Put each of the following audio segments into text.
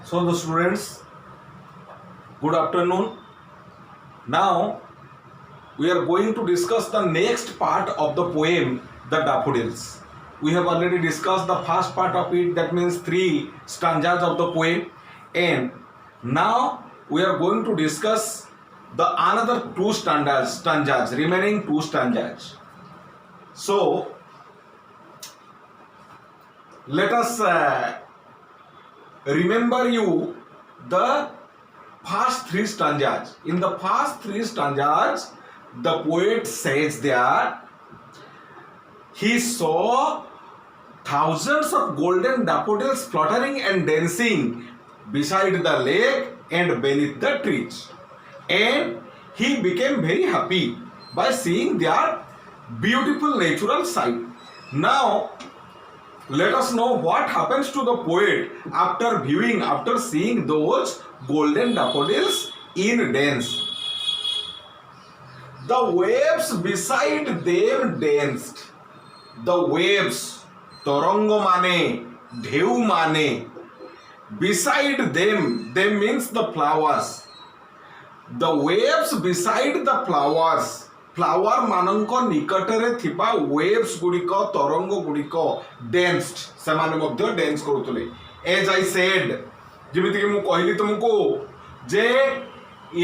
So the students, good afternoon. Now we are going to discuss the next part of the poem, The Daffodils. We have already discussed the first part of it, that means 3 stanzas of the poem, and now we are going to discuss the another 2 stanzas, remaining 2 stanzas. So let us remember you the first 3 stanzas. In the first 3 stanzas, the poet says that he saw thousands of golden daffodils fluttering and dancing beside the lake and beneath the trees, and he became very happy by seeing their beautiful natural sight. Now let us know what happens to the poet after seeing those golden daffodils in dance. The waves beside them danced. The waves, torongo mane, dheu mane. Beside them means the flowers. The waves beside the flowers. Flower मानक निकटरे थिबा waves गुड़िक तरंग गुड़िक डेन्स्ड से माने मध्य dense करुतले. As I said, जेमिति कि मु कहली तुमको जे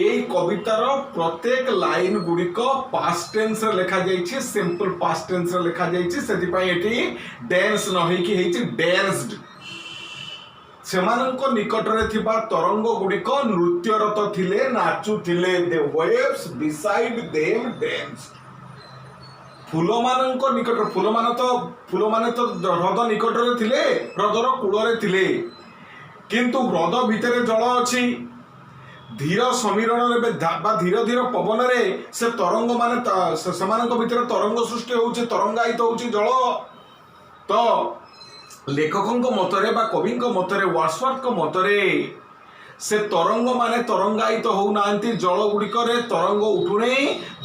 एई कवितार प्रत्येक लाइन गुड़िक पास्ट टेंस रे लिखा जाइछि, सिंपल पास्ट टेंस रे लिखा जाइछि, सेति पई एठी डेन्स न होई कि हेछि डेन्स्ड. सेमानंको निकटरे थिबा तरंग गुड़िक नृत्यरत थिले, नाचुथिले. The waves beside them danced. फूल मानंको निकट, फूल माने तो ह्रद निकटरे थिले, ह्रदर कूलरे थिले, किंतु ह्रद भितरे जल अछि. धीर समीरण रे बा धीर धीर पवन रे से तरंग माने सेमानंको भितरे तरंग सृष्टि होउछि, तरंगायित होउछि जल. तो लेखकों मतरे बा कवि मतरे वर्ड्सवर्थ मतरे से तरंग माने तरंगायित होउनांती जल गुड़िक तरंग उठुने,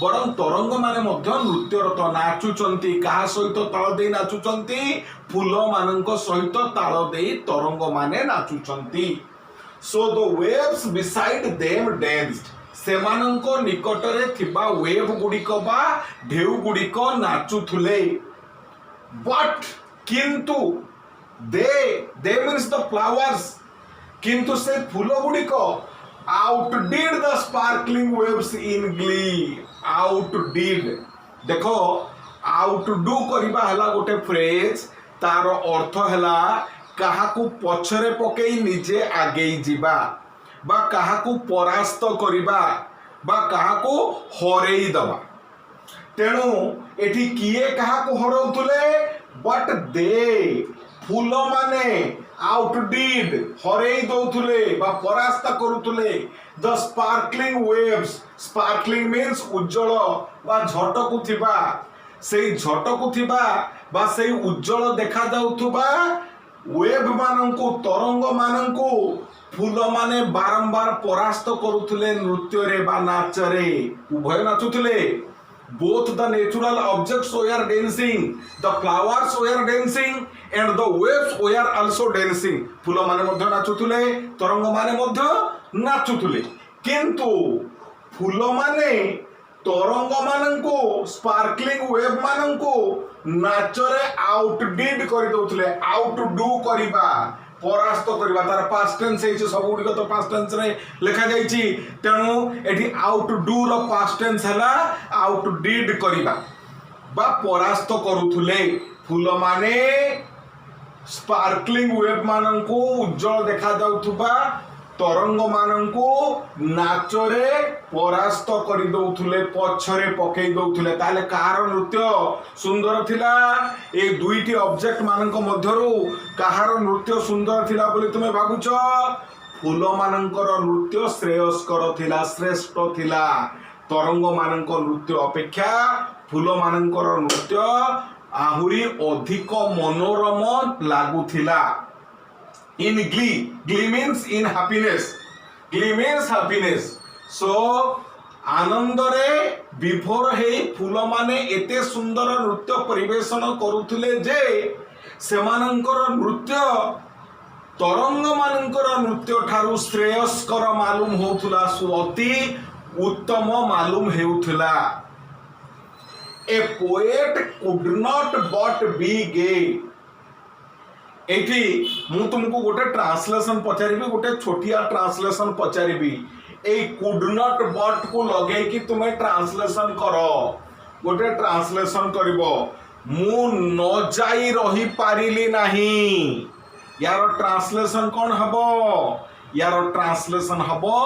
बरं तरंग माने मध्य नृत्यरत नाचुचंती. कहा सहित ताल दे नाचुचंती? फूल मानक सहित ताल दे तरंग माने नाचुचंती. So the waves beside them danced. सेमानंको निकटरे थिबा वेव गुड़िक बा ढेउ गुड़िक नाचुथुले. बट किंतु they means the flowers, किंतु से फूल गुड़िक outdid the sparkling waves in glee. outdid, देखो outdo करिबा हला गोटे फ्रेज, तार अर्थ हला काहाकू पछरे पकेई निजे आगेई जिबा, बा काहाकू परास्त करिबा, बा काहाकू हरेई दबा. तेणु एठी किए काहाकू हरौतुले? बट दे, फूल माने आउटडिड, हरेई दौथुले बा परास्त करुथुले the sparkling waves. Sparkling means उज्जवल बा झटकु थिबा, सेई झटकु थिबा बा सेई उज्जवल देखा जाउथुबा वेव मानंकु, तरंग मानंकु फूल माने बारंबार परास्त करुथुले नृत्य रे बा नाच रे. उभय नाचुथुले. Both the natural objects were dancing, the flowers were dancing, and the waves were also dancing. फूल माने मध्य नाचुथुले, तरंग माने मध्य नाचुथुले. किंतु फूल माने तरंग मानंको, स्पार्कलिंग वेव मानंको नाचरे आउटडिड करि दउथुले. आउटडू करिबा, परास्त करिबा. तार पास्ट टेंस है, सब गुडी तो पास्ट टेंस रे लिखा जाइछि. तेणु एठी आउटडू रो पास्ट टेंस हला आउटडिड करिबा बा परास्त करुथुले. फूल माने स्पार्कलिंग वेव मानंको उज्जवल देखा जाउथुबा तरंग मानंको नाचरे परास्त करि दउथुले, पछरे पकेई दउथुले. ताले कार नृत्य सुंदर थिला? ए दुईटी ऑब्जेक्ट मानंक मध्यरु कहार नृत्य सुंदर थिला बोली तुमे भाबुछ? फूल मानंकर नृत्य श्रेयस्कर थिला, श्रेष्ठ थिला. तरंग मानंक नृत्य अपेक्षा फूल मानंकर नृत्य आहुरी अधिक मनोरम लागुथिला. In glee means in happiness. Glee means happiness. So आनंदरे विभोर हेई फूल माने एते सुंदर नृत्य परिवेशन करुथिले जे सेमानंकर नृत्य तरंग मानकर नृत्य ठारू श्रेयस्कर मालूम होउथुला अति उत्तम मालूम हेउथुला। A poet could not but be gay. एठी मु तुमको गोटे ट्रांसलेशन पचारिबी, गोटे छोटिया ट्रांसलेशन पचारिबी। ए कुड नॉट बट को लगे कि तुम्हें ट्रांसलेशन करो। गोटे ट्रांसलेशन करिवो मु न जाई रही पारिली नहीं। यार ट्रांसलेशन कौन हबो? यार ट्रांसलेशन हबो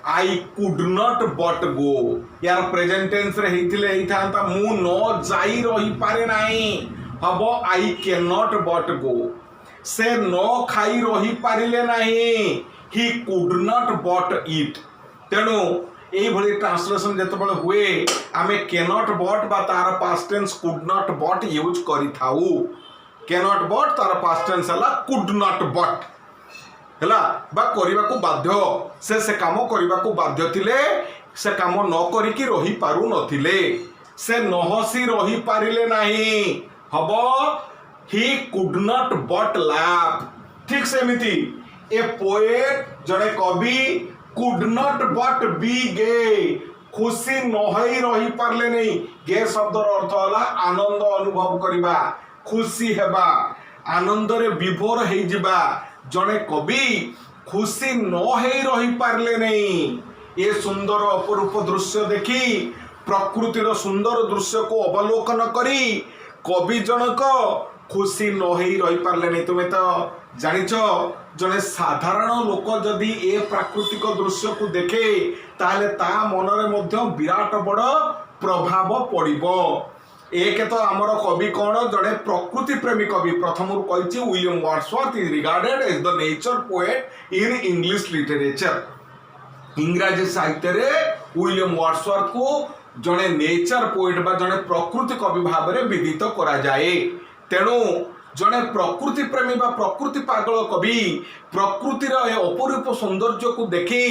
I could not but go. यार प्रेजेंट टेंस रे हेथिले हेथांता मु न जाई रही पारे नाही, हबो I can not but go. से न खाई रही पारिले नाही, ही कुड नॉट बट ईट। तेणु এই ভଳି ট্রান্সলেশন যেতବେଳେ ହୁଏ ଆମେ cannot but বা তার past tense could not but use କରିଥାଉ। cannot but तार past tense ହେଲା could not but ହେଲା बा କରିବାକୁ ବାଧ୍ୟ। ସେ କାମ କରିବାକୁ ବାଧ୍ୟ ଥିଲେ, ସେ କାମ ନ କରିକି ରହି ପାରୁ ନଥିଲେ। ସେ ନ ହସି ରହି ପାରିଲେ ନାହିଁ, ହବ he could not but laugh। ଠିକ ସେମିତି ଏ poet ଜଣେ କବି could not but be gay। खुशी नहई रही पारले नहीं। गे शब्द अर्थ होला आनंद अनुभव करिबा, खुशी हेबा, आनंद रे विभोर हेई जिबा। जणे कवि खुशी नहई रही पारले नहीं। ये सुंदर अपरूप दृश्य देखी, प्रकृतिर सुंदर दृश्य को अवलोकन करी कवि जनक खुशी नहई रही पारले नहीं। तुम्हें तो जानिछ जने साधारण लोक जदि ए प्राकृतिक दृश्य को देखे ताले ता मनरे मध्य विराट बड़ प्रभाव पड़िबो। एक तो आमर कवि कौन? जड़े प्रकृति प्रेमी कवि। प्रथम कही William Wordsworth is regarded as the nature poet in English literature. इंग्राजी साहित्य रे विलियम वर्ड्सवर्थ को जड़े नेचर पोएट बा जड़े प्रकृति कवि भाव में विदित करा जाए। तेणु जड़े प्रकृति प्रेमी बा प्रकृति पागल कवि प्रकृतिर अपरूप सौंदर्य को देखी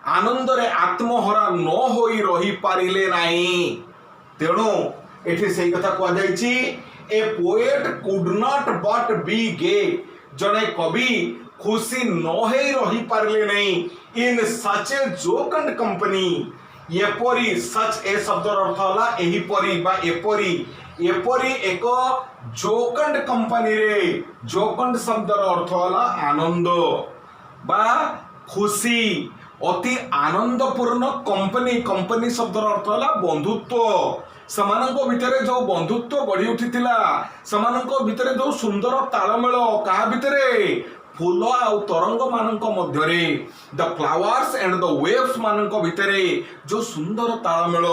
आनंद रे आत्महरा न होई रही पारिले नाही। तेणु एठी सही कथा कह जायछि a poet could not but be gay. जड़े कवि खुशी न होई रही पारिले नहीं इन सच ए जोकंड कंपनी। एपरी सच ए शब्द अर्थ होला एही परी बा एपरी। एपरी एक जोकंड कंपनी रे, जोकंड शब्द अर्थ होला आनंद बा खुशी, अति आनंदपूर्ण कंपनी। कंपनी शब्द अर्थ होला बंधुत्व। समानंको भितरे जो बंधुत्व गढ़ी उठिथिला, समानंको भितरे जो सुंदर तालमेल कहा भितरे फूल आउ तरंग मानक मध्यरे the flowers and the waves मानक भितरे जो सुंदर तालमेल,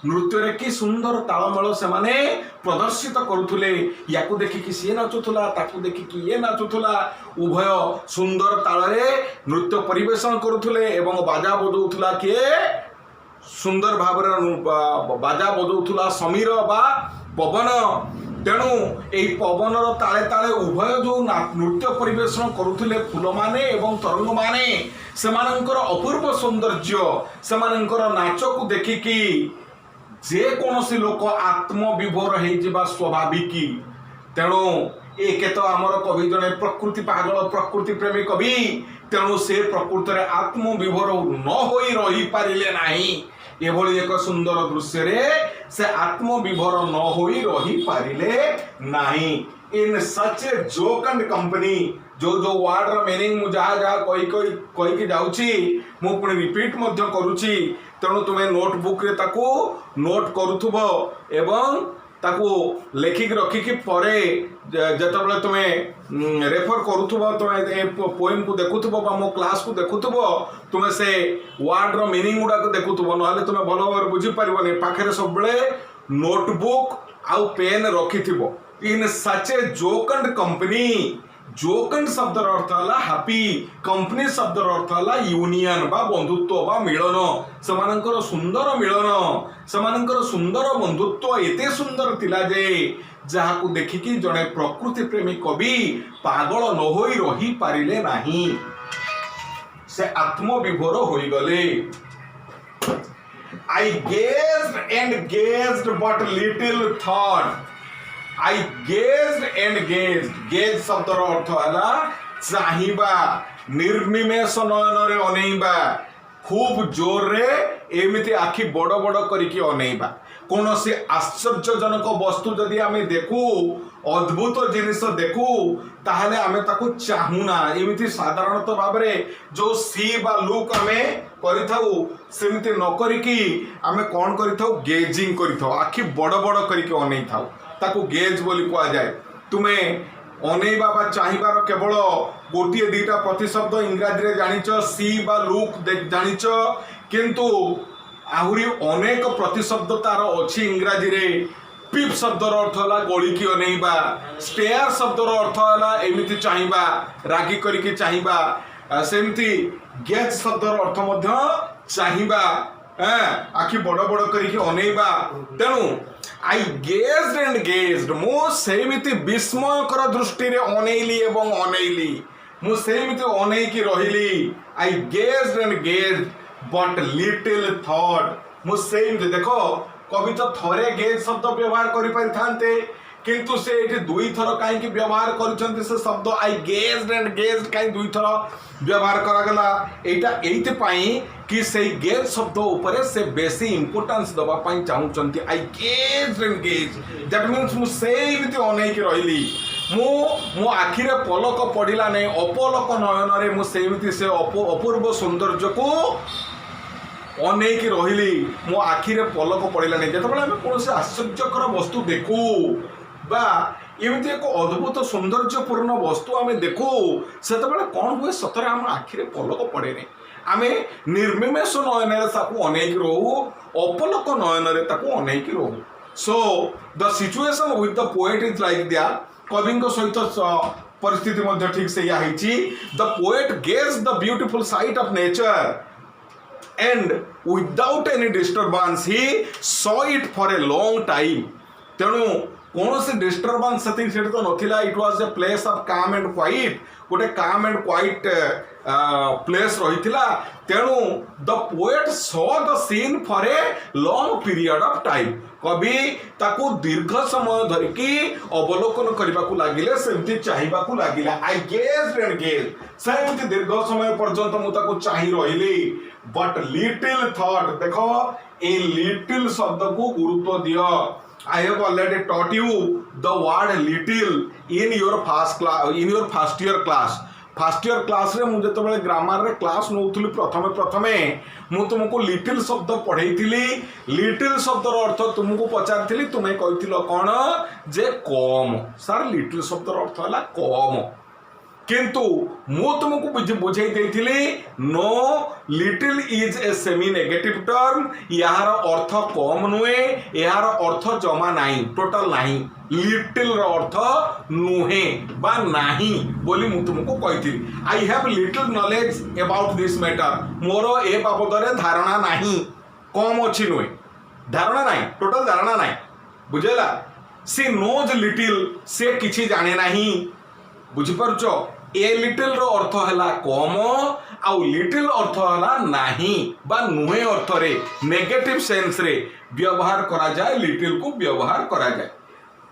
नृत्य रे कि सुंदर तालमेल से माने प्रदर्शित करुथुले। याकू देखिकी सी नाचुथुला, ताकू देखिकी ये नाचुथुला। उभय सुंदर तालरे नृत्य परिवेषण करुथुले एवं बाजा बजाउथुला। किए सुंदर भाव बाजा बजाउथुला समीर बा पवन। तेणु यही पवनर ताले ताले उभय जो नृत्य परिवेषण करुले फूल माने एवं तरंग माने सेमानंकर अपूर्व सौंदर्य सेमानंकर नाच को देखिकी जे कौनसी लोक आत्मविभोर हो स्वाभाविक। तेणु एक तो आमर कवि जने प्रकृति पागल प्रकृति प्रेमी कवि। तेणु से प्रकृति रे आत्मविभोर न होई रही पारिले नाही। एभली एक सुंदर दृश्य रे से आत्मविभोर न होई रही पारिले नाही। इन such a jocund company जो जो वर्ड र मीनिंग मु जहा जहा कही के जाउची मु पुणी रिपीट मध्य करूची। तेणु तुम्हें नोटबुक रे ताकू नोट करूथुबो एवं ताकू लेखिक रखिकी परे जेतबले तुम्हें रेफर करूथुबो तुम्हें पोएम को देखुथुबो बा मो क्लास को देखुथुबो तुम्हें से वर्ड रो मीनिंग गुडा को देखुथुबो नहले तुम्हें भलो भाବରେ बुझी परिबोनी। पाखरे सबले नोटबुक आउ पेन रखिथिबो। In such a jocund company. Jocund शब्द अर्थ है हैप्पी, कंपनी शब्द अर्थ है यूनियन बा बंधुत्व बा मिलन। सेमानंकर सुंदर मिलन, सेमानंकर सुंदर बंधुत्व एते सुंदर थिला जे जहाकू देखिकी जड़े प्रकृति प्रेमी कवि पागल न होई रही पारिले नाही। से आत्मविभोर होई गले। I gazed and gazed but little thought। I gazed and gazed। Gauge शब्द अर्थ है चाहिबा निर्निमेष नयन रे अनेइबा खूब जोर रे एमिति आखि बड़ बड़ करिकी अनेइबा कौन से आश्चर्यजनक वस्तु जदि आमे देखू अद्भुत जिनिस देखू ताहले आमे ताकू चाहूना एमिति साधारणतः भाव जो सी बा लुक आमे करिथाऊ सेमिति न करिकी आमे कौन करिथाऊ गेजिंग करिथाऊ आखि बड़ बड़ करिकी अनेइ थाऊ ताकू गेज बोली कुआ जाए तुमे अनेइबा बा चाहिबार केवल गोटे दुईटा प्रतिशब्द इंग्राजी रे जानिच सी बा लुक जानिच किंतु आहुरी अनेक प्रतिशब्द तार अच्छी इंग्राजी रे पिप शब्दर अर्थ है गड़ी की अनेइबा स्टेयर शब्दर अर्थ है एमिति चाहिबा रागी करिकी चाहिबा सेमती गेज शब्दर अर्थ मध्य चाहिबा आखि बड़ बड़ करिकी अनेइबा तेणु आई गेज्ड एंड गेज्ड मु सेमिति विस्मयकर दृष्टि रे अनेइली एवं अनेइली मु सेमिति अनेइकी रहिली I gazed and gazed but little thought मु सेमिति देखो कवि तो थरे गेज शब्द व्यवहार करि पारि थांते किंतु से एठी दुई थर काई कि व्यवहार करिसंते से शब्द आई गेज्ड एंड गेज्ड काई दुई थर व्यवहार करा गला एटा एइते पाई कि से गेज शब्द ऊपर से बेसी इंपोर्टेंस दबा पाई चाहूचंती I gazed and gaze that means मु सेमिति अनेइ कि रहिली मो आखिरे पलक पड़िला नै अपलक नयन रे मु सेमिति से अपूर्व सौंदर्य को अनेक रहिली मो आखिरे पलक पड़िला नै जेतबेले हम कोनसे आश्चर्यकर वस्तु देखू बा एमिति एक अद्भुत सौंदर्यपूर्ण वस्तु आमे देखू सेतबेले कोन हुए सतरे हम आखिरे पलक पड़े नै आमे निर्निमेष नयन रे ताकू अनेक रहू अपलक नयन रे ताकू अनेक रहू so the situation with the poet is like that कवि सहित परिस्थिति मध्य ठीक से या the poet gauge the beautiful sight of nature and without any disturbance he saw it for a long time तेणु कौन से डिस्टर्बांस सेटिंग सेट तो नथिला it was a place of calm and quiet गोटे काम एंड क्वाइट प्लेस रहिथिला तेणु the poet saw the scene for a long period of time कवि ताकू दीर्घ समय धरिकी अवलोकन करबाकू लागिले सेमती चाहिबाकू लागिला आई गेज्ड एंड गेज सेमती दीर्घ समय पर्यंत मु ताकू चाहि रहिली बट लिटिल थॉट देखो ए लिटिल शब्द को गुरुत्व दियो I have already taught you the word little in your first year class. First year class रे मु जेतबेले ग्रामर रे क्लास नउथुली प्रथमे मु तुमको लिटिल शब्द पढ़ेइथिली लिटिल शब्दर अर्थ तुमको पचारथिली तुमे कहिथिलो कोन जे कम सर लिटिल शब्दर अर्थ हला कम किंतु मु तुमको बुझाई देइथिली no little is a semi negative term यार अर्थ कम नुहे यार अर्थ जमा नाही टोटल नाही लिटिल रो अर्थ नुहे बा नाही बोली मु तुमको कहिथिली I have little knowledge about this matter मोर ए बाबद रे धारणा नाही कम अछि नुहे धारणा नाही टोटल धारणा नाही बुझेला सी नोज लिटिल से किछि जाने नाही बुझि परछो ए लिटिल रो अर्थ हला कम आउ लिटिल अर्थ हला नाही बा नुहे अर्थ रे नेगेटिव सेंस रे व्यवहार करा जाए लिटिल को व्यवहार करा जाए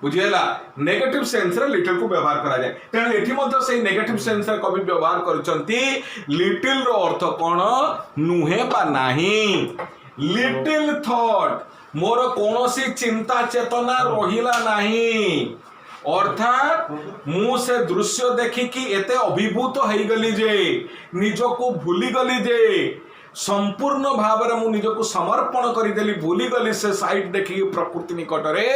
बुझिएला नेगेटिव सेंस रे लिटिल को व्यवहार करा जाए तेणु एठी मध्य से नेगेटिव सेंस रे कवि व्यवहार करचंती लिटिल रो अर्थ कोन नुहे बा नाही लिटिल थॉट मोर कोनोसी चिंता चेतना रहिला नाही अर्थात मु से दृश्य देखिकी एते अभिभूत हो गली जे निजको भूली गली जे संपूर्ण भाव में मु निजको समर्पण करदेली भूली गली से साइट देखिकी प्रकृति निकट रे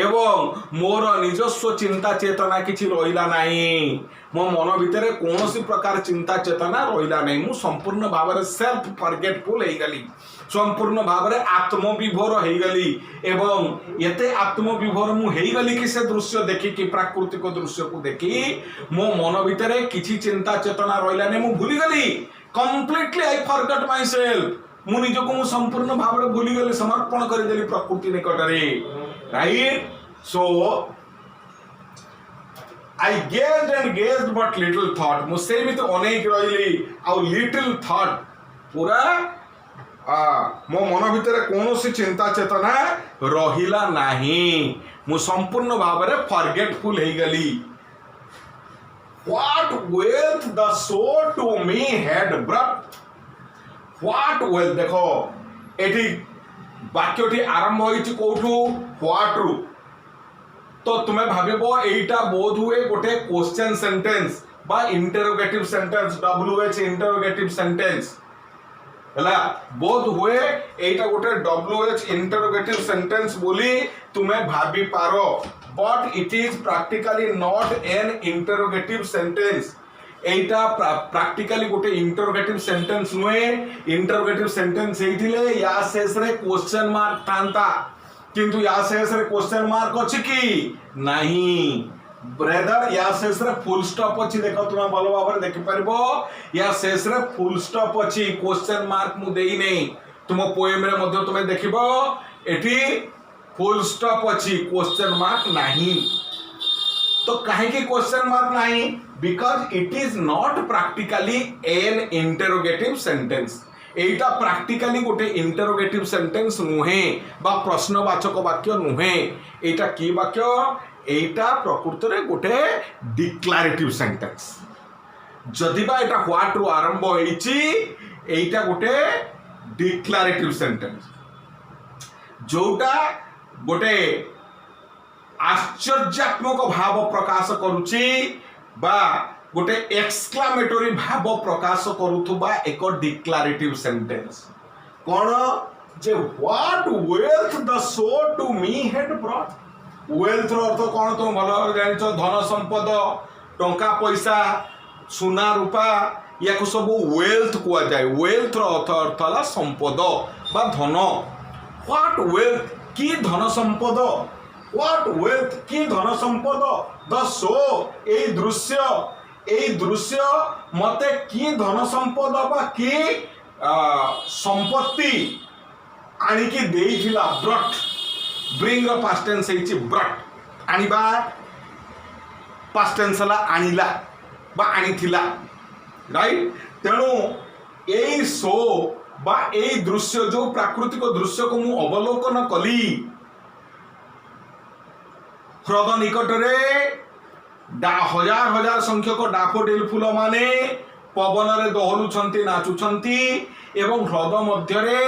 एवं मोर निजस्व चिंता चेतना किछि रहिला नाही मो मन भितर कोनोसी प्रकार चिंता चेतना रहिला नाही मु संपूर्ण भाव में सेल्फ फॉरगेटफुल हो गली संपूर्ण भाव में आत्मविभोर हो गली एवं एते आत्मविभोर मु हो गली कि से दृश्य देखिकी प्राकृतिक दृश्य को देखी मो मन भितर किछि चिंता चेतना रहिला नाही मु भूली गली completely I forgot my self मु निजको मु संपूर्ण भाव में भूली गली समर्पण कर देली प्रकृति निकट रे right so I gazed and gazed but little thought मु सेमित अनेक रहिली आ लिटिल थॉट पूरा मो मन भितर कोनोसी चिंता चेतना रहिला नाही मु संपूर्ण भाव में फॉरगेटफुल हो गली What wealth the soul to me had brought. What wealth देखो एठी वाक्यटी आरंभ होइछि कोठू what रू तो तुम्हें भाबिबो एटा बोध हुए गोटे क्वेश्चन सेंटेंस बा interrogative sentence WH interrogative sentence हला बोध हुए एटा गोटे WH इंटरोगेटिव सेंटेंस बोली तुम्हें भाबी पारो but it is practically not an interrogative sentence एटा प्रैक्टिकली गोटे इंटरोगेटिव सेंटेंस नुए इंटरोगेटिव सेंटेंस हेइथिले या शेष रे क्वेश्चन मार्क थांता किंतु या शेष रे क्वेश्चन मार्क अछि कि नाही ब्रदर या शेष रे फुल स्टॉप अछि देखो तुम भलो भाबरे देखि परबो या शेष रे फुल स्टॉप अछि क्वेश्चन मार्क मु देई नै तुम पोएम रे मध्ये तुम देखिबो एठी फुल स्टॉप अछि क्वेश्चन मार्क नाही तो काहे कि क्वेश्चन मार्क नाही because it is not practically an interrogative sentence एटा प्रैक्टिकली गोटे इंटरोगेटिव सेंटेंस नुहे बा प्रश्नवाचक वाक्य नुहे एटा की वाक्य एटा प्रकृत रे गोटे डिक्लेरेटिव सेंटेंस जदि बा एटा व्हाट रू आरंभ होईची एटा गोटे डिक्लेरेटिव सेंटेंस जोटा गोटे आश्चर्यात्मक भाव प्रकाश करूची बा गोटे एक्सक्लामेटरी भाव प्रकाश करूथुबा एक डिक्लेरेटिव सेंटेंस कोन जे what wealth the show to me had brought wealth रो अर्थ कोन तुम भलो जानिचो धन संपद टंका पैसा सोना रूपा याको सब वेल्थ कुआ जाय वेल्थ रो अर्थ ला संपद बा धन व्हाट वेल्थ की धन संपद व्हाट वेल्थ की धन संपद द सो ए दृश्य मते की धन संपद बा की संपत्ति आनी की देइथिला ब्रट ब्रिंग रो पास्ट टेंस हेछि ब्रट आनिबा पास्ट टेंस ला आनिला बा आनिथिला राइट तेणु एई सो बा एई दृश्य जो प्राकृतिक दृश्य को मु अवलोकन कली ह्रद निकट रे हजार हजार संख्यक डाफोडिल फूल माने पवन रे दहलुछंती नाचुछंती एवं ह्रद मध्य रे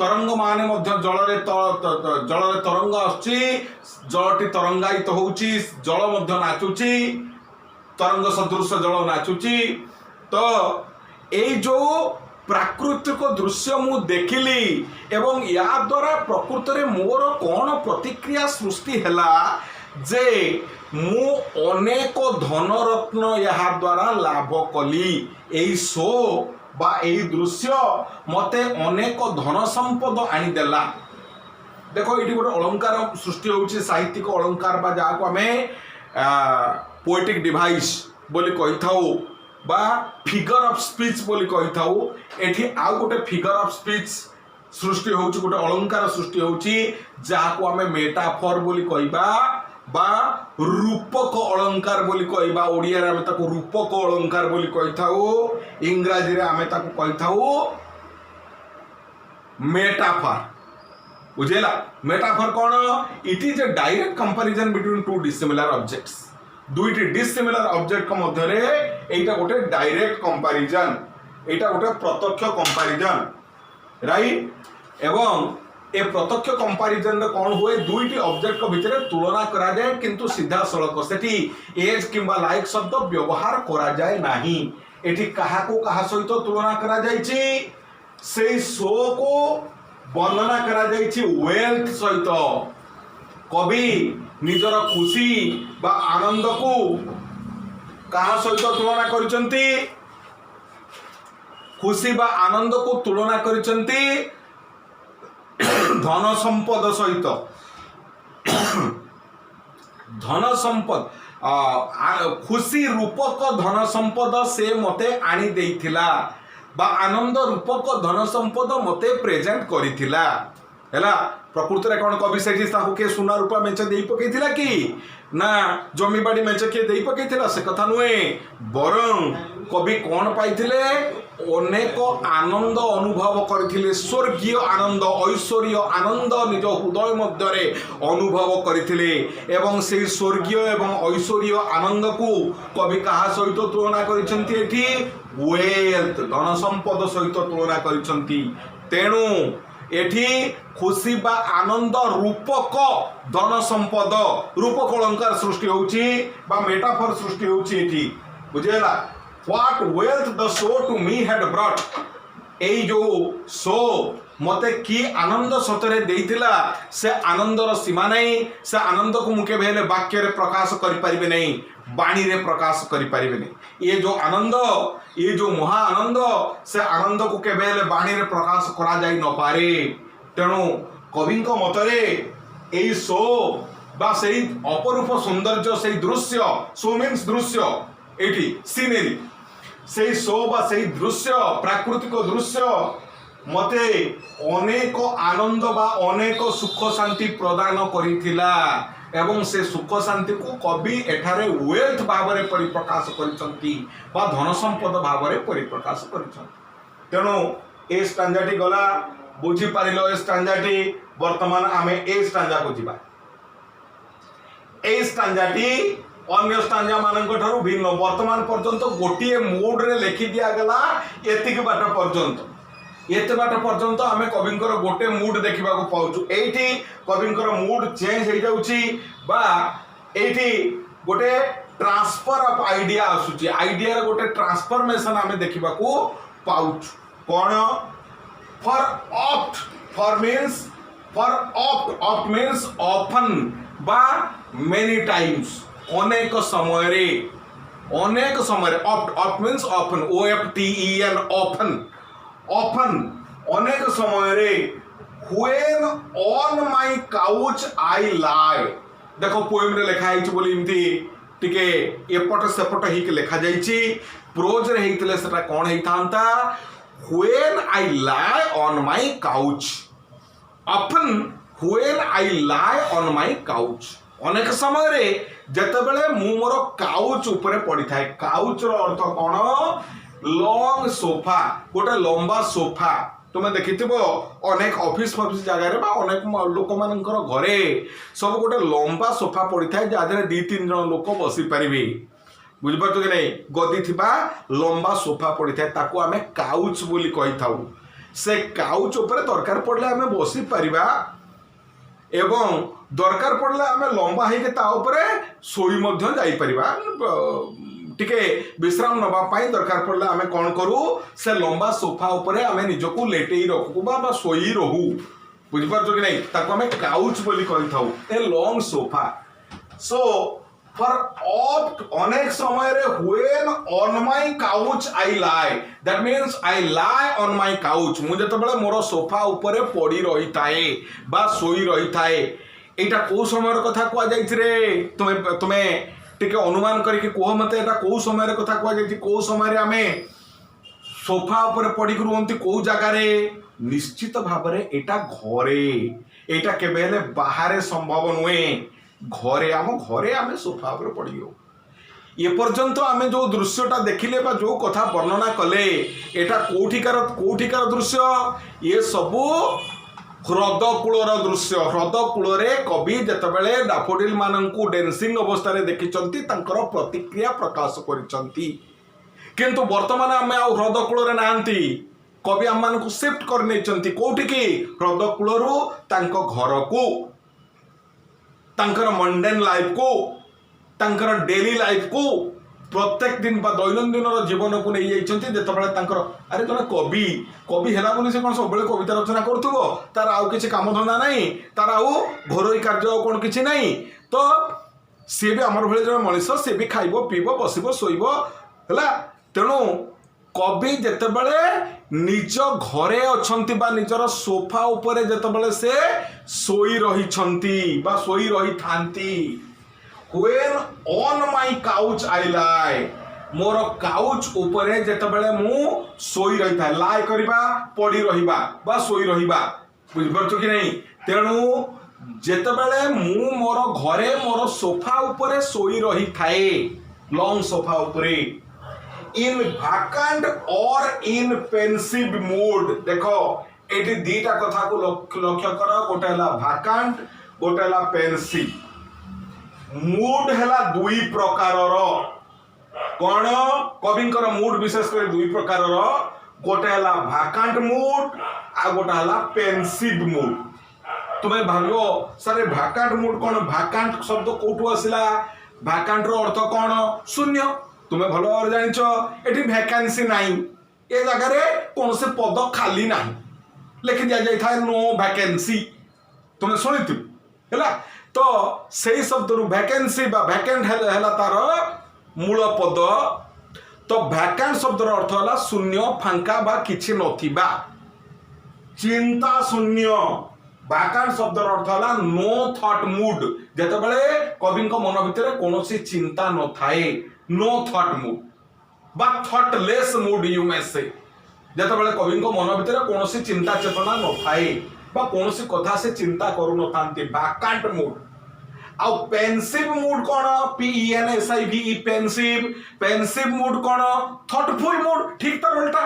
तरंग माने मध्य जल रे तरंग आछी जलटी तरंगायित होउची जल मध्य नाचुची तरंग सदृश जल नाचुची तो एई जो प्राकृतिक दृश्य मु देखिली एवं या द्वारा प्रकृत रे मोर कोन प्रतिक्रिया सृष्टि हैला जे मु अनेक धन रत्न या द्वारा लाभ कली एई शो बा एई दृश्य मते अनेक धन संपद आनी देला देखो इटी गोटे अलंकार सृष्टि होउची साहित्यिक अलंकार बा जाको हमें पोएटिक डिवाइस बोली कहि थाउ बा फिगर ऑफ स्पीच बोली कहि थाउ एठी आउ गोटे फिगर ऑफ स्पीच सृष्टि होउची गोटे अलंकार सृष्टि होउची जाको हमें मेटाफर बोली कहिबा बा रूपक अलंकार बोली कहिबा ओडिया रे हमें ताको रूपक अलंकार बोली कहि थाउ इंग्रजी रे हमें ताको कहि थाउ मेटाफर बुझेला मेटाफर कोन it is a direct comparison between two dissimilar objects दुईटी डिसिमिलर ऑब्जेक्ट को मध्य रे एटा गोटे डायरेक्ट कंपैरिजन एटा गोटे प्रत्यक्ष कंपैरिजन राइट एवं ए प्रत्यक्ष कंपैरिजन रे कोन होए दुईटी ऑब्जेक्ट को भितरे तुलना करा जाए किंतु सीधा सड़क सेठी एज किंबा लाइक शब्द व्यवहार करा जाए नाही एठी कहा को कहा सहित तुलना करा जायछि सेई शो को वर्णना करा जायछि वेल्थ सहित कवि निजर खुशी बा आनंद को कहा सहित तुलना करिसंती खुशी बा आनंद को तुलना करिसंती धन संपद सहित धन संपद खुशी रूपक धन संपद से मते आनी देइथिला बा आनंद रूपक धन संपद मते प्रेजेंट करिथिला हैला प्रकृति रे कोन कवि सेठी ताको के सोना रूपा मेचे देई पकेइथिला कि ना जमी बाड़ी मेचे के देई पकेइथिला से कथा नुए बरं कवि कौन पाइथिले अनेक आनंद अनुभव करथिले स्वर्गीय आनंद ऐश्वर्य आनंद निज हृदय मध्य अनुभव करथिले एवं से स्वर्गीय एवं ऐश्वर्य आनंद को कवि कहा सहित तुलना करिसेंती एठी वेल्थ धन संपद सहित तुलना करिसेंती तेणु एठी खुशी बा आनंद रूपक धन संपद रूपक अलंकार सृष्टि होउची बा मेटाफर सृष्टि होउची एठी बुझेला What wealth the show to me had brought एई जो शो मते की आनंद सतरे देइतिला से आनंदर सीमा नहीं से आनंद को मुके भेले वाक्य रे प्रकाश करि परिबे नहीं बाणी रे प्रकाश करि परिबे नहीं ये जो आनंद ये जो महा आनंद से आनंद को के भेले बाणी रे प्रकाश करा जाई न पारे तेणु कविंक मतरे एई शो बा सेई अपरूप सौंदर्य सेई दृश्य शो मीन्स दृश्य एठी सीनेरी से शो बा से दृश्य प्राकृतिक दृश्य मते अनेक आनंद बा अनेक सुख शांति प्रदान करिथिला एवं से सुख शांति को कवि एठारे वेल्थ भाव में परिप्रकाश करिसंती बा धन संपद भाव में परिप्रकाश करिसंती तेणु ए स्टांजाटी गला बुझी पारिलो ए स्टांजाटी वर्तमान आमे ए स्टांजा को जिबा ए स्टांजाटी अन्य स्टांजा मानक ठारू भिन्न वर्तमान पर्यंत गोटे मूड रे लिखि दिया गला एतिक बाट पर्यंत एते बाट पर्यंत आमे कविंकर गोटे मूड देखिबा को पाउछु एठी कविंकर मूड चेंज हो जाउची बा एठी गोटे ट्रांसफर ऑफ आइडिया आसुची आइडिया रे गोटे ट्रांसफॉर्मेशन आमे देखिबा को पाउछु कोन फॉर मीन्स ऑफन बा मेनी टाइम्स अनेक समय oft means often OFTEN often अनेक समय when on my couch I लाई देखो पोएम रे लिखा है बोली इमती टिके एपट सेपट ही लिखा जाइछि प्रोज रे हेतिले सेटा कोन हेतांता when I lie on my couch often when I lie on my couch अनेक समय रे जेतेबेले मु मोर काउच ऊपर पड़ी थाए काउच रो अर्थ कोन लॉन्ग सोफा गोटे लंबा सोफा तुम देखिथिबो अनेक ऑफिस जगह रे बा अनेक लोक मानकर घरे सब गोटे लंबा सोफा पड़ी थाए जादरे 2-3 जन लोक बसी परिबे बुझ पाछो कि नहीं गदी थिबा लंबा सोफा पड़ी थाए ताको आमे काउच बोली कहि थाउ से काउच ऊपर दरकार पड़ले आमे बसी परिबा एवं दरकार पड़ले आमे लंबा है ता ऊपर सोई मध्य जाई परिबा टिके विश्राम नबा पाई दरकार पड़ले आमे कोन करू से लंबा सोफा ऊपर आमे निजको लेटेई रखू बा सोई रहू बुझ पारछो कि नहीं ताको आमे काउच बोली कहि थाउ a long sofa so for oft अनेक समय रे when on my couch I lie that means I lie on my couch मु जतबेले मोर सोफा ऊपर पड़ी रही थाए बा सोई रही थाए एटा को समय कथा कुआ जाइछि रे तुमे टिके अनुमान करके कोह मते एटा को समय कथा कुआ जाइछि को समय रे आमे सोफा ऊपर पड़ी रुहंती को जगह रे निश्चित भाव रे एटा घरे एटा केबेले बाहर संभव नुए घरे आमे सोफा ऊपर पड़ियो ये पर्यंत आमे जो दृश्यटा देखिले बा जो कथा वर्णना कले एटा कोठिकार दृश्य ये सबू ह्रदकूलर दृश्य ह्रदकूल कवि जितेबाला डाफोडिल मानू डेन्सिंग अवस्था देखिंट प्रतिक्रिया प्रकाश करिसंती किंतु वर्तमान आम आ ह्रदकूल नाहंती कवि आम मानू शिफ्ट कर कोठी की ह्रदकूल घर को मंडेन लाइफ को डेली लाइफ को प्रत्येक दिन बा दैनंदिन जीवन को नहीं जाते अरे जन कवि कवि है बोली से कौन सब कविता रचना करुव तार आउ किसी काम धंदा नहीं तार आउ घरोई कार्य कौन किसी नहीं तो सी भी आमर भाई जन मनीष सी भी खाइब पीब बसब शोब है तेणु कवि जितेबाला निज घरे अच्छी बा निजर सोफा उपरे जितेबाला से शोई रही बा शोई रही थांती When on my couch I lie more couch उपरे जेतेबेले मु सोई रही था लाई करिबा पड़ी रहिबा बा सोई रहिबा बुझ परछो कि नहीं तेणु जेतेबेले मु मोर घरे मोर सोफा उपरे सोई रही थाए लॉन्ग सोफा उपरे इन vacant और इन pensive mood देखो एटी दीटा कथा को लक्ष्य कर गोटे हला vacant गोटे हला pensive मूड हला दुई प्रकारर कौन कविंकर मूड विशेष कर दुई प्रकारर गोटे हला vacant mood आ गोटे हला pensive mood तुम्हें भावियो सर vacant mood कौन vacant शब्द कोठू आसिला vacant रो अर्थ कौन शून्य तुम्हें भल भाव जानिछ एठी वैकेंसी नाही ए जगह रे कौन से पद खाली नाही लिखि दिया जाय था नो वैकेंसी तुम्हें सुनिथि हैला तो सेही शब्द रु वैकेंसी बा वैकेंट हैला तार मूल पद तो वैकेंट शब्द रो अर्थ होला शून्य फांका बा किछि नथिबा चिंता शून्य वैकेंट शब्द रो अर्थ होला नो थॉट मूड जेते बेले कवि को मन भितर कोनोसी चिंता न थाए नो थॉट मूड बा थॉटलेस मूड यू मे से जेते बेले कवि को मन भितर कोनोसी चिंता चेतना न थाए बा कोनोसी कथा से चिंता करू न थांती वैकेंट मूड आ पेंसिव मूड कोन PENSIVE पेंसिव मूड कोन थॉटफुल मूड ठीक तर उल्टा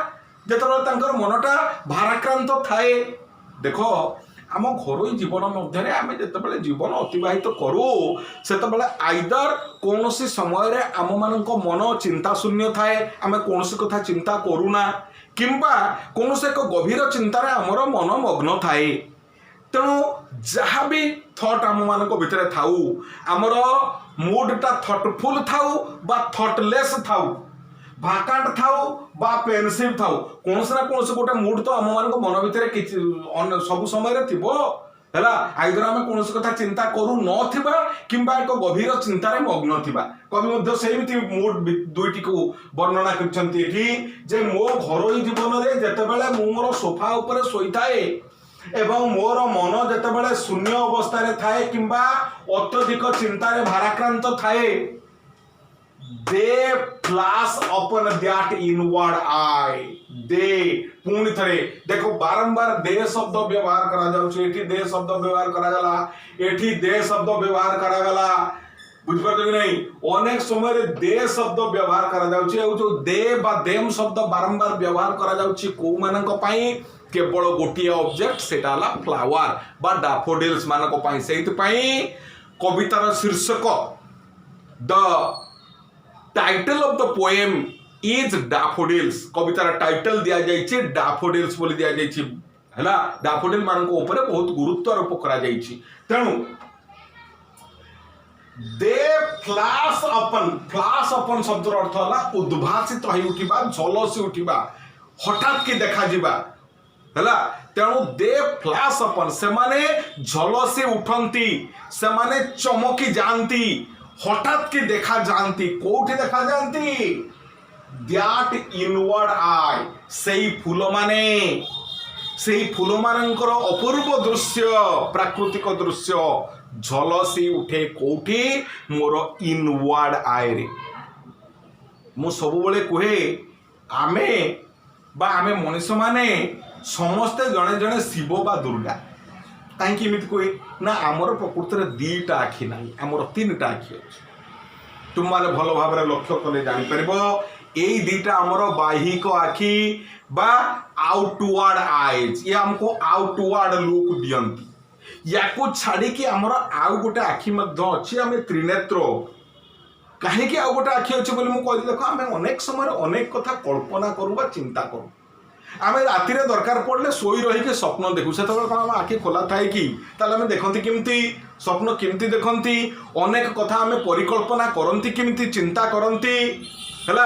जेते बेले तांकर मनटा भाराक्रांत थाए देखो आम घर जीवन मध्य आम जिते जीवन अतिवाहित करूँ से आइदर कौन समय रे आम मान मन चिंता शून्य थाए आम कौन कथा चिंता करूना किंबा कौन एक गभीर चिंतार आमर मन मग्न थाए तेणु जहाँ भी थॉट आम मान भितर थाऊ आमर मूडटा थॉटफुल थाऊ बा थॉटलेस थाऊ भाकांट थाऊ बा पेंसिव थाऊ कौन ना कौन गोटे मूड तो आम मान मन भितर सब समय थिबो हैला आइदर आम कौन कथा चिंता करू नथिबा किंबा एक गभीर चिंतार मग्न थिबा कवि मध्य सेमिति मूड दुईटी को वर्णना करछंती एठी जे मो घरोई जीवन रे जेतेबेले मु मोर सोफा ऊपर सोईथाए एवं मोर मन जेतेबेले शून्य अवस्था रे थाए किंबा अत्यधिक चिंतार भाराक्रांत थाए they flash upon that inward eye they पुणी थरे देखो बारंबार दे शब्द व्यवहार करा जाउछ एठी दे शब्द व्यवहार करा गला एठी दे शब्द व्यवहार करा गला बुझ पारछ कि नहीं अनेक समय रे दे शब्द व्यवहार करा जाउछ ए जो दे बा देम शब्द बारंबार व्यवहार करा जाउछ को मानक पई केवल गोटिए ऑब्जेक्ट सेटा ला फ्लावर बा डैफोडिल्स मानक पई सेति पई कवितार शीर्षक the title of the poem is daffodils कवितार टाइटल दिया जाइछि डैफोडिल्स बोली दिया जाइछि हैला डैफोडिल मानक ऊपर बहुत गुरुत्व आरोप करा जाइछि तेणु दे फ्लैश अपन शब्दर अर्थ होला उद्भासित होई उठिबा झलसी उठिबा हठात के देखा जिबा हैला तेणु दे फ्लैश अपन से माने झलसी उठंती से माने चमकी जानती हठात के देखा जानती कोठी देखा जानती दैट इनवर्ड आई सेई फूल मानकर अपूर्व दृश्य प्राकृतिक दृश्य झलसी उठे कोठी मोर इनवर्ड आई रे मु सब बेले कहे आमे मनुष्य माने समस्ते जड़े जड़े शिव बा दुर्गा कहीं कहे ना आमर प्रकृति में दीटा आखि ना आमर तीन आखि अच्छे तुम मैंने भल भाव लक्ष्य कले जापर यही दीटा आमर बाहिक आखि बा आउटवर्ड आईज ये हमको आउटवर्ड लुक दियंती या छाड़ी कि आमर आउ गोटे आखि अच्छी आम त्रिनेत्र कहीं आउ गोटे आखि अच्छे बोली मुझे देख आम अनेक समय अनेक कथा कल्पना करूँ चिंता करूँ आम राति दरकार पड़े शोई रही स्वप्न देखू से कौन आखि खोला थाए कि आम देखती किमती स्वप्न किमती देखती अनेक कथा आम परिकल्पना करती किमती चिंता करती है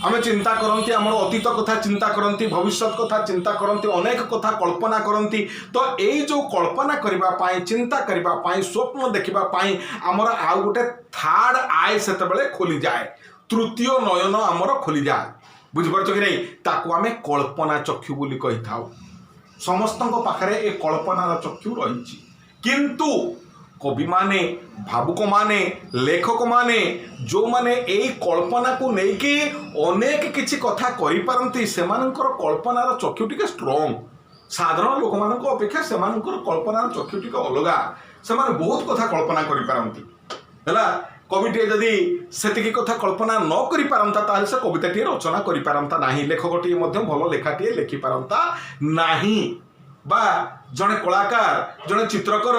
आम चिंता करती आम अतीत कथा चिंता करती भविष्य कथा चिंता करती अनेक कथा कल्पना करती तो यही जो कल्पना करने चिंता करने स्वप्न देखापी आमर आउ गोटे थर्ड आई से खोली जाए तृतीय नयन आमर खोली जाए बुझिपार कि नहीं ताकू आम कल्पना चक्षु बोली कही था समस्त पाखे ए कल्पनार चक्षु रही किंतु कवि माने भावुक माने लेखक माने जो माने एई कल्पना को लेकिन अनेक किछि कथा करि पारंती सेमानकर कल्पनार चक्षु टिके स्ट्रांग साधारण लोक मानक अपेक्षा सेमानकर कल्पनार चक्षु टिके अलगा सेमाने बहुत कथा कल्पना करि पारंती हैला कविटे जदि सेतिकी कथा कल्पना न करि पारंता ताले से कविताटी रचना करि पारंता नाही लेखकटी मध्य भल लेखाटी लिखि पारंता नाही बा जने कलाकार जने चित्रकर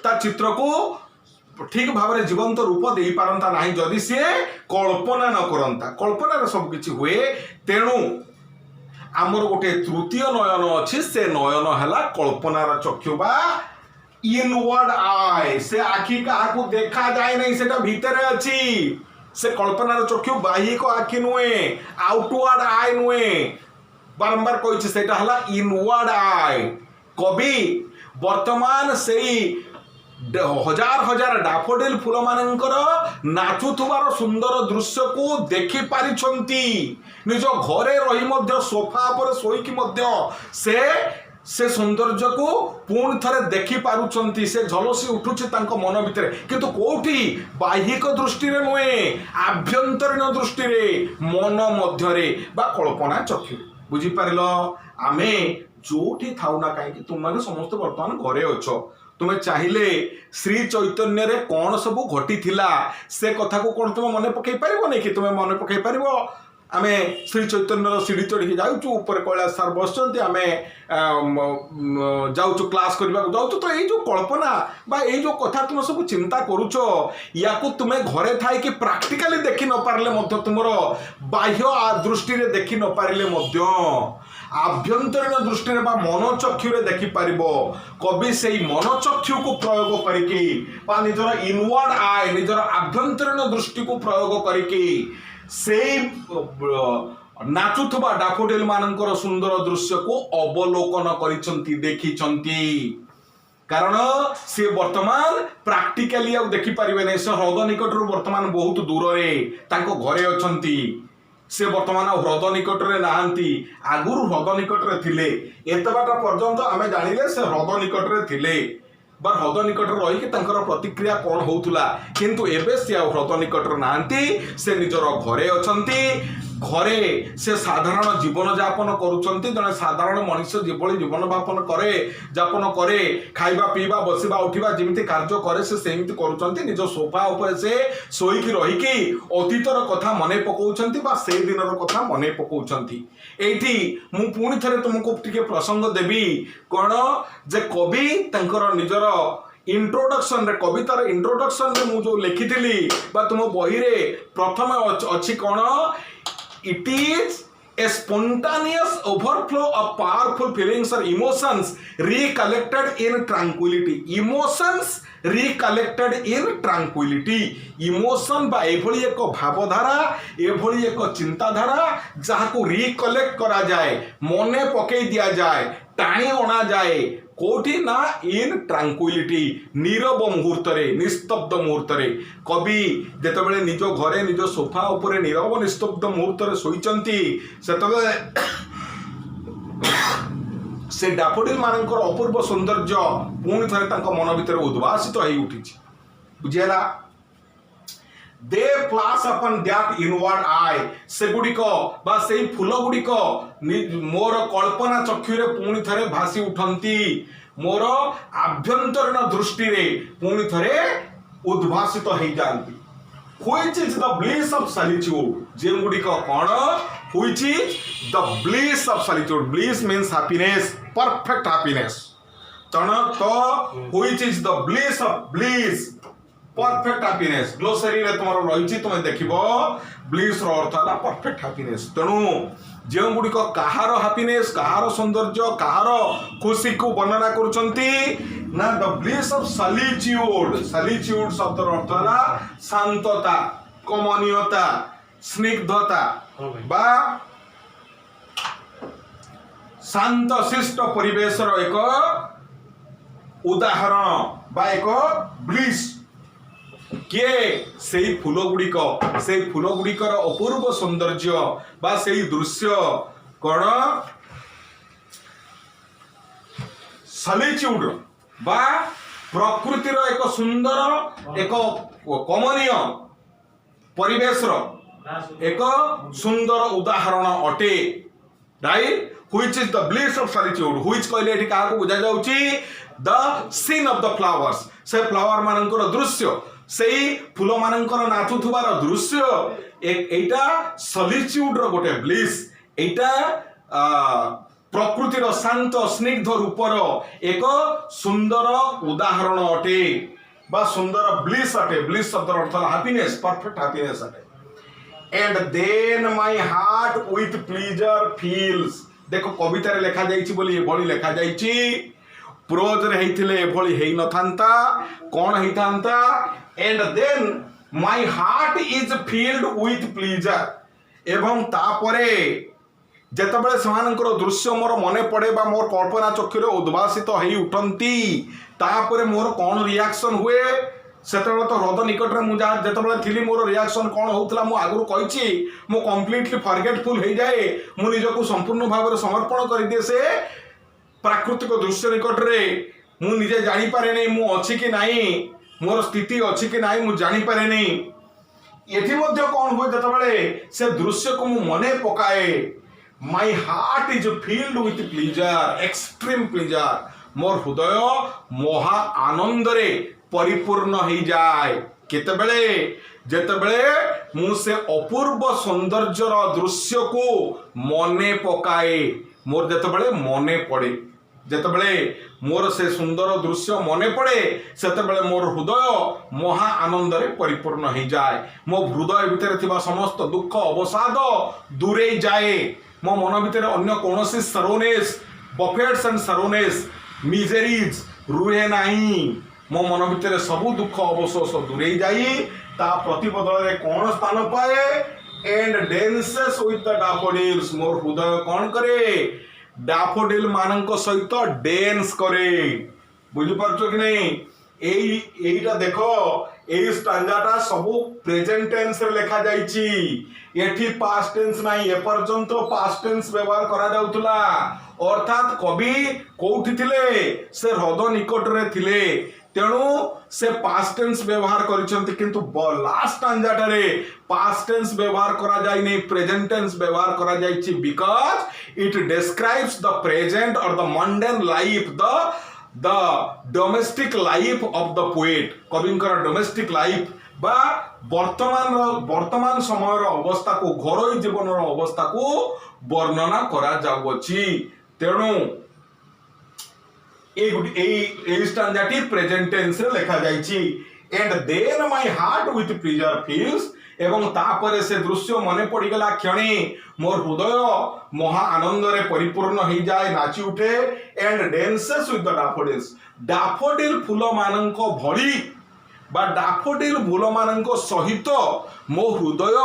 ता चित्र को ठीक भाव में जीवंत रूप दे पारंता नाही जदि सी कल्पना न करंता कल्पना सब किछि हुए तेणु आमर गोटे तृतीय नयन अच्छी से नयन है कल्पनार चक्षु बा इनवर्ड आई से आखि क्या देखा जाए नहीं सेटा भीतर अच्छी से कल्पनार चक्षु बाह्यिक आखि नुहे आउटवर्ड आई नुहे बारंबार कही सेटा हला इनवर्ड आई कवि वर्तमान से हजार हजार डाफोडिल फूल मानकर नाचुथुबार सुंदर दृश्य को देखि पारिछंती निज घरे रही मध्य सोफा पर सोईकी मध्य से सौंदर्य को पुणी थरे देखि पारुछंती से झलसी उठुछि तांको मन भितर किंतु कोठी बाह्यिक दृष्टि रे नुहे आभ्यंतरीण दृष्टि रे मन मध्य रे बा कल्पना चक्षु बुझी पारिलो आमे जोठी थाउ ना काहे कि तुम माने समस्त वर्तमान घरे अछो तुम्हें चाहिए श्री चैतन्य रे कौन सब घटी थिला से कथा को कौन तुम मन पकई पारिबो नहीं कि तुम्हें मन पकई पारिबो आमे श्री चैतन्य सीढ़ी चढ़ी जाऊँ ऊपर कैलाश सार बस आम जाऊँ क्लास करने जाऊँ तो ये जो कल्पना बा ये जो कथा तुम सब चिंता करुच या तुम्हें घरे थाई कि प्राक्टिकाली देखि न पारले मध्य तुमर बाह्य दृष्टि रे देखि न पारिले मध्य आभ्यंतरीण दृष्टि रे बा मन चक्षु रे देखि पारिबो कवि से मन चक्षु को प्रयोग करिकी बा निजर इनवर्ड आई निजर आभ्यंतरीण दृष्टि को प्रयोग करिकी से नाचुथबा डाफोडिल मानकर सुंदर दृश्य को अवलोकन करिसंती देखिसंती कारण से वर्तमान प्राक्टिकली आ देखि परिबे नै से ह्रद निकटरू वर्तमान बहुत दूर रे तांको घरे अछंती से वर्तमान ह्रद निकट रे नाहंती आगुरु ह्रद निकट रे थिले एते बाट पर्यंत आमे जानिले से ह्रद निकट रे थिले बा ह्रद निकट रही तांकर प्रतिक्रिया कौन होउथुला किंतु एबे से ह्रद निकट नाहंती से निजर घरे अछंती घरे से साधारण जीवन यापन करुचंती जने साधारण मनुष्य जेभली जीवन यापन करे खाइबा पीबा बसिबा उठिबा जेमिति कार्य करे से सेमिति करुचंती निज सोफा ऊपर से सोईकी रहीकी अतीतर कथा मने पकाउचंती बा से दिनर कथा मने पकाउचंती एठी मु पुणी थरे तुमको टिके प्रसंग देबी कोन जे कवि तांकर निजर इंट्रोडक्शन रे कवितार इंट्रोडक्शन रे मु जो लिखिथिली बा तुम बही रे प्रथम अछि कोन it is a spontaneous overflow of powerful feelings or emotions recollected in tranquility emotions recollected in tranquility emotion बा एभली एक भावधारा एभली एक चिंताधारा जहाँ को रिकलेक्ट करा जाए मने पकई दिया जाए टाणी अणा जाए कोठी ना इन ट्रांक्विलिटी नीरव मुहूर्त रे निस्तब्ध मुहूर्त रे कवि जेतेबेले निज घरे निज सोफा ऊपर नीरव निस्तब्ध मुहूर्त रे सोईचंती सेतबेले से डाफोडिल मानकर अपूर्व सौंदर्य पुणी थरे तांको मन भितर उद्भासित होई उठिछि बुझियला they flash upon that inward eye से गुडिक बा से फूल गुडिक मोर कल्पना चक्षु रे पुणी थरे भासी उठंती मोर आभ्यंतरीण दृष्टि रे पुणी थरे उद्भासित हो जाती which is the bliss of solitude जे गुडिक कोन which is the bliss of solitude bliss means happiness perfect happiness तण तो which is the bliss of bliss perfect happiness glossary रे तुमरो रहिछि तुमे देखिबो ब्लिस रो अर्थ है परफेक्ट हैप्पीनेस तेणु जो गुड़िक कहार हैप्पीनेस कहार सौंदर्य कहार खुशी को वर्णना करुचंती ना the bliss of solitude solitude शब्द अर्थ है शांतता कमनीयता स्निग्धता बा शांत शिष्ट परिवेश रो एक उदाहरण बा एक ब्लिस किए से फूल गुड़िक से फूल गुड़िकर अपूर्व सौंदर्य बा से दृश्य कौन सॉलिट्यूड बा प्रकृतिर एक सुंदर एक कमनीय परिवेश एक सुंदर उदाहरण अटे right which is the bliss of solitude व्हिच कहले क्या बुझा जाउची the scene of the flowers से फ्लावर मानकर दृश्य सेई फूल मानकर नाचुथुबार दृश्य एटा सॉलिट्यूड रो गोटे ब्लिस एटा प्रकृतिर शांत स्निग्ध रूपर एक सुंदर उदाहरण अटे बा सुंदर ब्लिस अटे ब्लिस शब्द अर्थ हैप्पीनेस परफेक्ट हैप्पीनेस अटे and then my heart with pleasure fills देखो कविता रे लिखा जाइछि बोली ए बळी लिखा जाइछि प्रोज रे हेइथिले ए बळी हेइ नथांता कोन हेइथांता and then my heart is filled with pleasure एवं तापरे जेतबेले सेमानकर दृश्य मोर मने पड़े बा मोर कल्पना चक्षुरे उद्भासित हेइ उठंती तापरे मोर कोन रिएक्शन हुए सेतबेले तो हृदय निकट रे मु जा जेतबेले थिली मोर रिएक्शन कोन होउतला मु आगु कहिछि मु कंप्लीटली फॉरगेटफुल हे जाए मु निजको संपूर्ण भाव समर्पण कर दिए से प्राकृतिक दृश्य निकट रे मु निजे जानि पारे नै मु अछि कि नाही मोर स्थिति अछि कि नाही मु जानि पारे नै एथि मध्ये कोन होय जेतबेले से दृश्य को मु मने पकाए my heart is filled with pleasure extreme pleasure मोर हृदय महा आनंद रे परिपूर्ण हो जाए केतेबेले जेतेबेले मु से अपूर्व सौंदर्यर दृश्य को मने पकाए मोर जेतेबेले मने पड़े जेतेबेले मोर से सुंदर दृश्य मने पड़े सेतेबेले मोर हृदय महा आनंद रे परिपूर्ण हो जाए मो हृदय भितर थिबा समस्त दुख अवसाद दूरे जाए मो मन भितर अन्य कोनोसी सरोनेस बफेट्स एंड सरोनेस मिजरीज रुहे नाही मो मन भितर सबु दुख अवशोष दूरे जाई ता प्रतिबदल रे कोन स्थान पाए and dances with the daffodils मोर हृदय कोन करे डैफोडिल मानक सहित डेंस करे बुझि परछो कि नहीं एईटा देखो एई स्टांजाटा सबु प्रेजेंट टेंस रे लिखा जाईची एठी पास्ट टेंस नाही ए पर्यंत पास्ट टेंस व्यवहार करा जाउतला अर्थात कवि कोठी थिले से हृदय निकट रे थिले तेणु से पास्ट टेंस व्यवहार करिसंती किंतु लास्ट स्टांजाटा रे पास्ट टेंस व्यवहार करा जाय नै प्रेजेंट टेंस व्यवहार करा जायछि because it describes the present or the mundane life the domestic life of the poet कविंकर डोमेस्टिक लाइफ बा वर्तमान समय अवस्था को घरोई जीवन अवस्था को वर्णना करा जाउछि तेणु स्टांजाटी प्रेजेंट टेंस रे लिखा जाइछि and then my heart with pleasure fills एवं तापरे से दृश्य मने पड़ी गला क्षणे मोर हृदय महा आनंद रे परिपूर्ण हो जाए नाची उठे and dances with the daffodils daffodil फूल मानक भली बा डैफोडिल फूल मानक सहित मो हृदय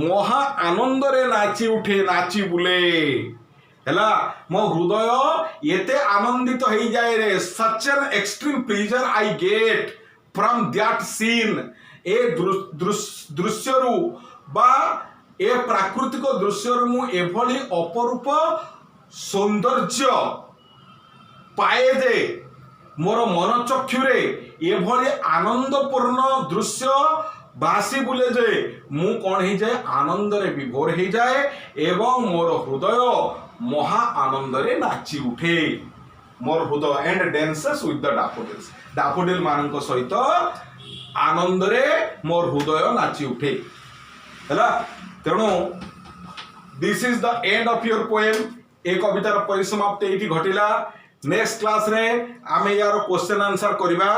महा आनंद रे नाची उठे नाची बुले हैला मो हृदय एते आनंदित हो जाए रे such an extreme pleasure I get from that scene ए दृश्य रु बा ए प्राकृतिक दृश्य रु मु एभली अपरूप सौंदर्य पाए जे मोर मन चक्षुरे एभली आनंदपूर्ण दृश्य बासी बुले जे मु कौन हो जाए आनंद रे विभोर हो जाए एवं मोर हृदय महा आनंद रे नाची उठे मोर हृदय and dances with the daffodils daffodil मानक सहित आनंद रे मोर हृदय नाची उठे हैला तेणु this is the end of your poem ए कवितार परिसमाप्ति एठी घटिला नेक्स्ट क्लास रे आमे यार क्वेश्चन आंसर करबा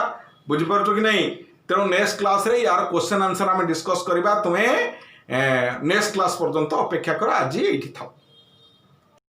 बुझि परछो कि नहीं तेणु नेक्स्ट क्लास रे यार क्वेश्चन आंसर आमे डिस्कस करबा तुमे नेक्स्ट क्लास पर्यंत अपेक्षा कर आज एठी थाओ।